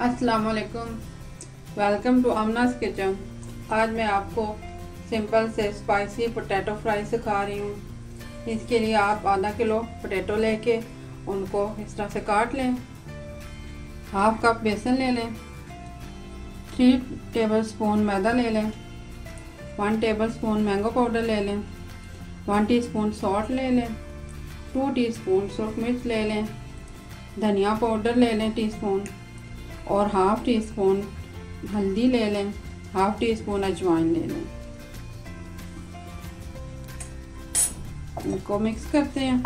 अस्सलाम वालेकुम। Welcome to Amna's kitchen. आज मैं आपको सिंपल से स्पाइसी पोटैटो फ्राई सिखा रही हूँ। इसके लिए आप आधा किलो पोटैटो लेके उनको इस तरह से काट लें। हाफ कप बेसन ले लें, 3 टेबलस्पून मैदा ले लें, 1 टेबलस्पून मैंगो पाउडर ले लें, 1 टीस्पून सॉल्ट ले लें, 2 टीस्पून सुरख मिर्च ले लें, धनिया पाउडर ले लें टीस्पून और हाफ टी स्पून हल्दी ले लें, हाफ टी स्पून अजवाइन ले लें। इनको मिक्स करते हैं।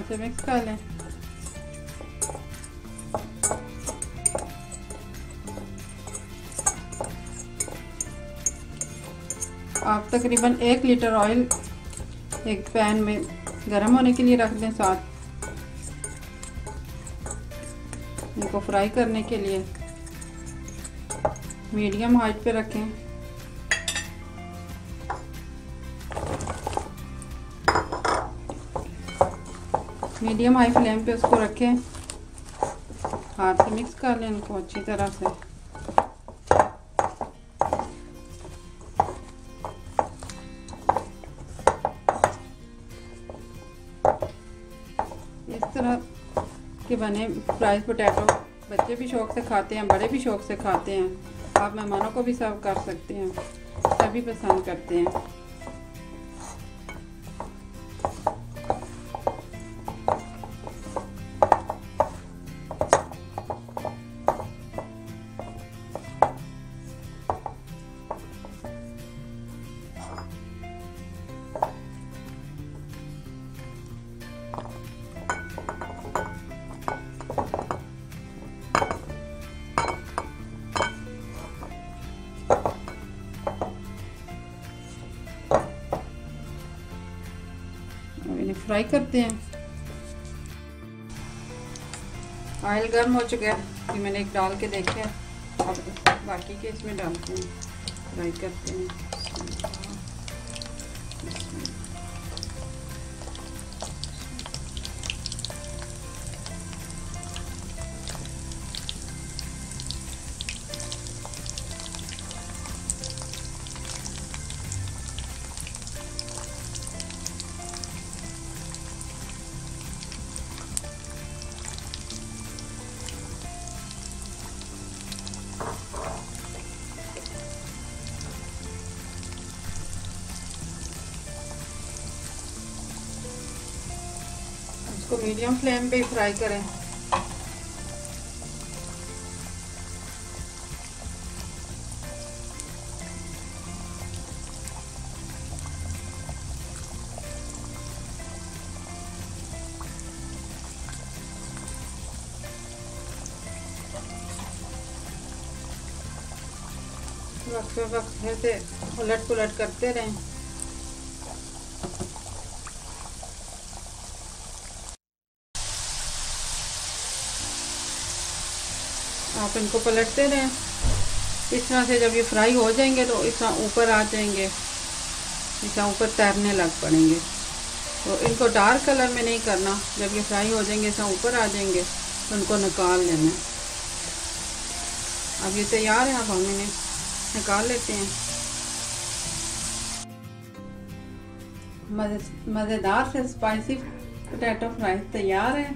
से मिक्स कर लें। आप तकरीबन 1 लीटर ऑयल एक पैन में गर्म होने के लिए रख दें। साथ इनको फ्राई करने के लिए मीडियम हाइट पे रखें। मीडियम हाई फ्लेम पे उसको रखें। हाथ से मिक्स कर लें इनको अच्छी तरह से। इस तरह के बने फ्राइड पोटैटो बच्चे भी शौक से खाते हैं, बड़े भी शौक से खाते हैं। आप मेहमानों को भी सर्व कर सकते हैं, सभी पसंद करते हैं। इन्हें फ्राई करते हैं। ऑयल गर्म हो चुका है, ये मैंने एक डाल के देखा है। अब बाकी के इसमें डालते हैं, फ्राई करते हैं। इसको मीडियम फ्लेम पे फ्राई करें। वक्त वक्त ऐसे उलट पुलट करते रहें। आप इनको पलटते रहें। इस तरह से जब ये फ्राई हो जाएंगे तो इस तरह ऊपर आ जाएंगे, इस तरह ऊपर तैरने लग पड़ेंगे। तो इनको डार्क कलर में नहीं करना। जब ये फ्राई हो जाएंगे, इस तरह ऊपर आ जाएंगे तो उनको निकाल लेना। अब ये तैयार है, अब हम इन्हें निकाल लेते हैं। मज़ेदार से स्पाइसी पोटैटो फ्राई तैयार है।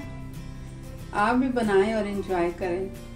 आप भी बनाएं और एंजॉय करें।